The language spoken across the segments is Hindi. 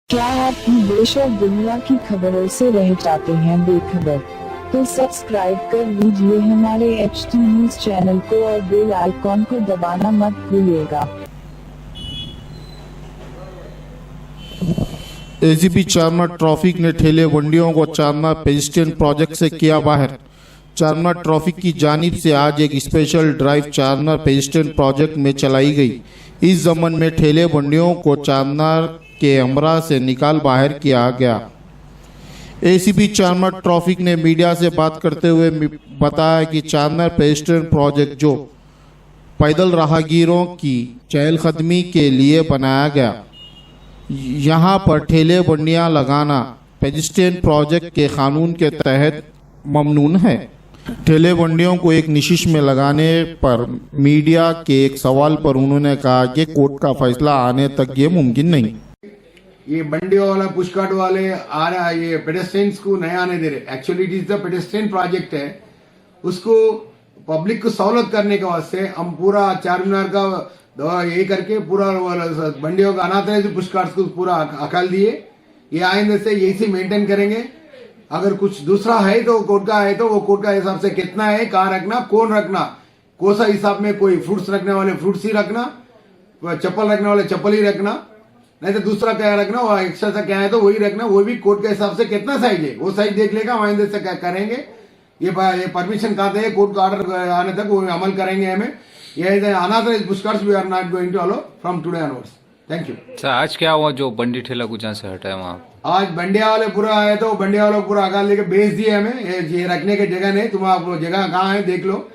क्या आप भी देश और दुनिया की खबरों से रह जाते हैं बेखबर? तो सब्सक्राइब कर लीजिए हमारे HT न्यूज चैनल को और बेल आइकॉन को दबाना मत भूलिएगा। एसीपी चारमिनार ट्रैफिक ने ठेले बंडियों को चारमिनार पेडेस्ट्रियन प्रोजेक्ट से किया बाहर। चारमिनार ट्रैफिक की जानिब से आज एक special drive Charminar pedestrian project में चलाई गई। इस जमन में ठेले बंडियों को चारमिनार के अमरा से निकाल बाहर किया गया। एसीपी चारमिनार ट्रैफिक ने मीडिया से बात करते हुए बताया कि चारमिनार पेडेस्ट्रियन प्रोजेक्ट जो पैदल राहगीरों की चहलकदमी के लिए बनाया गया, यहाँ पर ठेले बंडियां लगाना पेडेस्ट्रियन प्रोजेक्ट के कानून के तहत ममनून है। ठेले बंडियों को एक निशिश में लगाने पर मीडिया के एक सवाल पर उन्होंने कहा कि कोर्ट का फैसला आने तक ये मुमकिन नहीं। ये बंडियों वाला पुशकार्ट वाले आ रहा है, ये पेडेस्ट्रियंस को नहीं आने दे रहे। Actually it is the pedestrian project है, उसको पब्लिक को सहूलत करने के वास्ते हम पूरा चारमीनार का ये करके पूरा बंडियों का अनाथ पुशकार्ट को पूरा अकाल दिए। ये आइंदे से यही मेंटेन करेंगे। अगर कुछ दूसरा है तो कोर्ट का है तो वो कोर्ट का हिसाब से कितना है, कहाँ रखना, कौन रखना, कौन सा हिसाब में, कोई फ्रूट्स रखने वाले फ्रूट्स ही रखना, चप्पल रखने वाले चप्पल ही रखना, नहीं तो दूसरा क्या रखना, वो एक्स्ट्रा सा क्या है तो वही रखना। वो भी कोर्ट के हिसाब से कितना साइज है वो साइज देख लेगा, आइंदे से क्या करेंगे। ये परमिशन कहा है, कोर्ट का ऑर्डर आने तक वो अमल करेंगे। हमें ये unauthorised pushcarts we are not going to allow from today onwards. Thank you sir. आज क्या हुआ जो बंडी ठेला कुछ से हटा है वहाँ? आज बंडिया वाले पूरा आए तो बंडिया वालों को पूरा अकाल लेके बेच दिए हमें। ये रखने की जगह नहीं, तुम आप जगह कहाँ है देख लो।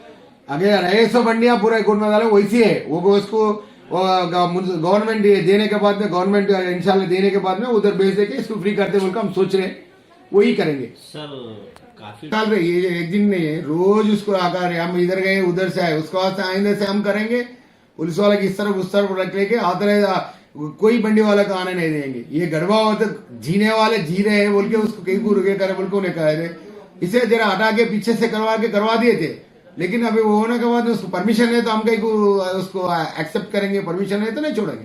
अगर रहे सो बंडिया पूरा कोर्ट में डाले वैसी है वो, उसको गवर्नमेंट देने के बाद में, गवर्नमेंट इंशाल्लाह देने के बाद में उधर बेच देके इसको फ्री करते बोलकर हम सोच रहे हैं, वही करेंगे सर। काफी डाल रहे, ये एक दिन नहीं है, रोज उसको आकर हम इधर गए उधर से आए, उसके बाद आइंदे से हम करेंगे। पुलिस वाला की इस तरफ उस तरफ रख लेके आते कोई बंडी वाला का आने नहीं देंगे। ये गड़बा होता जीने वाले जी रहे हैं बोल के उसको कहीं को रुके करे बोल के उन्हें कहे थे, इसे जरा हटा के पीछे से करवा दिए थे। लेकिन अभी वो होने के बाद उसको परमिशन है तो हम कहीं को उसको एक्सेप्ट करेंगे, परमिशन है तो नहीं छोड़ेंगे।